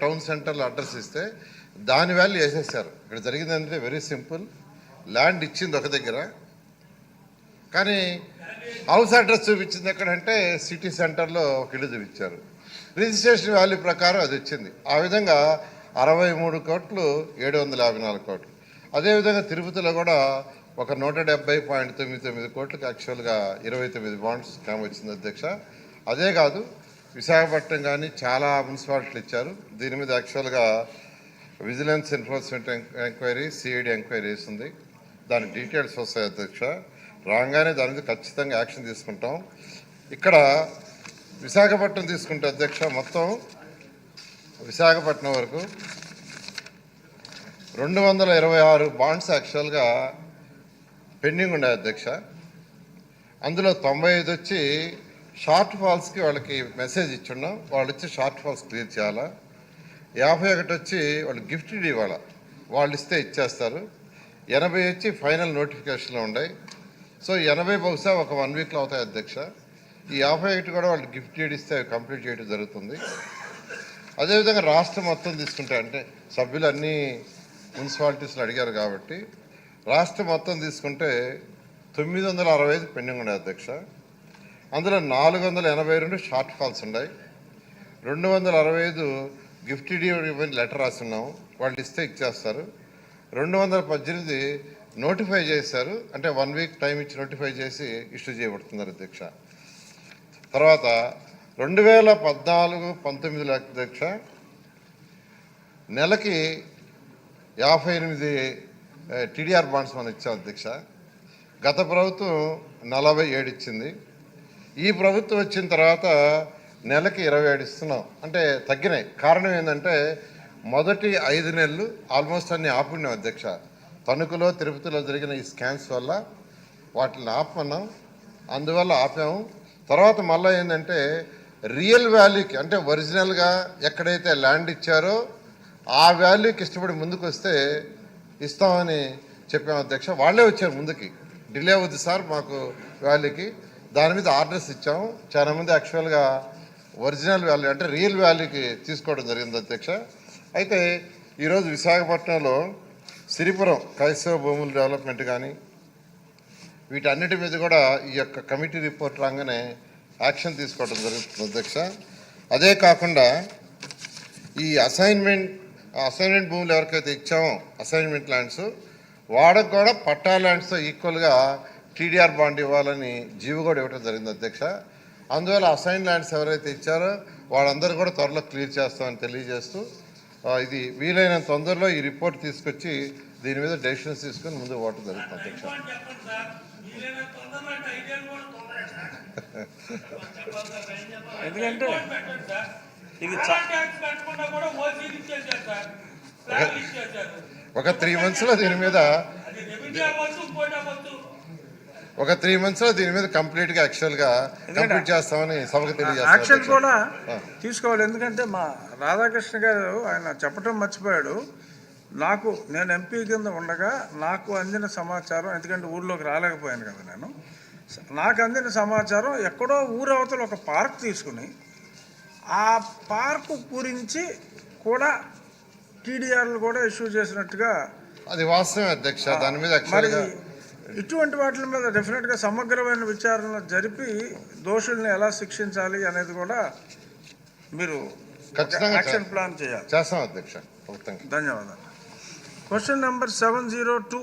Town సెంటర్లో address ఇస్తే దాని వాల్యూ వేసేసారు. ఇక్కడ జరిగిందంటే వెరీ సింపుల్, ల్యాండ్ ఇచ్చింది ఒక దగ్గర, కానీ హౌస్ అడ్రస్ చూపించింది ఎక్కడంటే సిటీ సెంటర్లో ఒక ఇల్లు చూపించారు. రిజిస్ట్రేషన్ వాల్యూ ప్రకారం అది వచ్చింది. ఆ విధంగా 63 కోట్లు 754 కోట్లు. అదేవిధంగా తిరుపతిలో కూడా ఒక 170.99 కోట్లకి యాక్చువల్గా 29 బాండ్స్ స్కామ్ వచ్చింది అధ్యక్ష. అదే కాదు, విశాఖపట్నం కానీ చాలా మున్సిపాలిటీలు ఇచ్చారు. దీని మీద యాక్చువల్గా vigilance enforcement enquiry, CID enquiry వేసింది. దాని డీటెయిల్స్ వస్తాయి అధ్యక్ష. రాగానే దాని మీద ఖచ్చితంగా యాక్షన్ తీసుకుంటాం. ఇక్కడ విశాఖపట్నం తీసుకుంటే అధ్యక్ష, మొత్తం విశాఖపట్నం వరకు 226 బాండ్స్ యాక్చువల్గా పెండింగ్ ఉన్నాయి అధ్యక్ష. అందులో 95 వచ్చి షార్ట్ ఫాల్స్కి వాళ్ళకి మెసేజ్ ఇచ్చున్నాం, వాళ్ళు వచ్చి షార్ట్ ఫాల్స్ క్లియర్ చేయాలా. 51 వచ్చి వాళ్ళు గిఫ్ట్ ఇవ్వాలా, వాళ్ళు ఇస్తే ఇచ్చేస్తారు. 80 వచ్చి ఫైనల్ నోటిఫికేషన్లో ఉన్నాయి. సో 80 బహుశా ఒక 1 వీక్లో అవుతాయి అధ్యక్ష. ఈ 51 కూడా వాళ్ళు గిఫ్ట్ ఇస్తే అవి కంప్లీట్ చేయడం జరుగుతుంది. అదేవిధంగా రాష్ట్రం మొత్తం తీసుకుంటే, అంటే సభ్యులు అన్నీ మున్సిపాలిటీస్లో అడిగారు కాబట్టి రాష్ట్రం మొత్తం తీసుకుంటే 965 పెండింగ్ ఉన్నాయి అధ్యక్ష. అందులో 482 షార్ట్ ఫాల్స్ ఉన్నాయి, 265 గిఫ్ట్ ఇవ్వని లెటర్ రాస్తున్నాం, వాళ్ళు ఇస్తే ఇచ్చేస్తారు. 218 నోటిఫై చేశారు, అంటే 1 వీక్ టైం ఇచ్చి నోటిఫై చేసి ఇష్యూ చేయబడుతున్నారు అధ్యక్ష. తర్వాత 2014-19 అధ్యక్ష నెలకి 58 టీడీఆర్ బాండ్స్ మనం ఇచ్చాం అధ్యక్ష. గత ప్రభుత్వం 47 ఇచ్చింది. ఈ ప్రభుత్వం వచ్చిన తర్వాత నెలకి 27 ఇస్తున్నాం, అంటే తగ్గినాయి. కారణం ఏంటంటే మొదటి 5 నెలలు ఆల్మోస్ట్ అన్ని ఆపున్నాం అధ్యక్ష. తణుకులో, తిరుపతిలో జరిగిన ఈ స్కామ్స్ వల్ల వాటిని ఆపమన్నాం, అందువల్ల ఆపాము. తర్వాత మళ్ళీ ఏంటంటే రియల్ వాల్యూకి, అంటే ఒరిజినల్గా ఎక్కడైతే ల్యాండ్ ఇచ్చారో ఆ వాల్యూకి ఇష్టపడి ముందుకు వస్తే ఇస్తామని చెప్పాము అధ్యక్ష. వాళ్ళే వచ్చారు ముందుకి, డిలే అవుద్ది సార్ మాకు వాల్యూకి, దాని మీద ఆర్డర్స్ ఇచ్చాము. చాలామంది యాక్చువల్గా ఒరిజినల్ వాల్యూ అంటే రియల్ వాల్యూకి తీసుకోవడం జరిగింది అధ్యక్ష. అయితే ఈరోజు విశాఖపట్నంలో సిరిపురం క్రైస్తవ భూముల డెవలప్మెంట్ కానీ వీటన్నిటి మీద కూడా ఈ యొక్క కమిటీ రిపోర్ట్ రాగానే యాక్షన్ తీసుకోవడం జరుగుతుంది అధ్యక్ష. అదే కాకుండా ఈ అసైన్మెంట్ భూములు ఎవరికైతే ఇచ్చామో అసైన్మెంట్ ల్యాండ్స్, వాడకు కూడా పట్టా ల్యాండ్స్తో ఈక్వల్గా టీడీఆర్ బాండ్ ఇవ్వాలని జీవో కూడా ఇవ్వడం జరిగింది అధ్యక్ష. అందువల్ల అసైన్ ల్యాండ్స్ ఎవరైతే ఇచ్చారో వాళ్ళందరూ కూడా త్వరలో క్లియర్ చేస్తామని తెలియజేస్తూ, ఇది వీలైనంత తొందరలో ఈ రిపోర్ట్ తీసుకొచ్చి దీని మీద డెసిషన్స్ తీసుకొని ముందు పోవడం జరుగుతుంది అధ్యక్ష. ఎందుకంటే ఇది ఒక 3 monthsలో దీని మీద కంప్లీట్గా యాక్చువల్గా కంప్లీట్ చేస్తామని సభకు తెలియజేస్తాం. యాక్షన్ కూడా తీసుకోవాలి. ఎందుకంటే మా రాధాకృష్ణ గారు ఆయన చెప్పడం మర్చిపోయాడు. నేను ఎంపీ కింద ఉండగా నాకు అందిన సమాచారం, ఎందుకంటే ఊళ్ళోకి రాలేకపోయాను కదా నేను, నాకు అందిన సమాచారం ఎక్కడో ఊరవతల ఒక పార్క్ తీసుకుని ఆ పార్కు గురించి కూడా టీడీఆర్లు కూడా ఇష్యూ చేసినట్టుగా అది వాస్తవం అధ్యక్ష. దాని మీద మరి ఇటువంటి వాటి మీద డెఫినెట్గా సమగ్రమైన విచారణ జరిపి దోషుల్ని ఎలా శిక్షించాలి అనేది కూడా మీరు యాక్షన్ ప్లాన్ చేయాలి. చేస్తాం అధ్యక్ష. ధన్యవాదాలు. Question number 702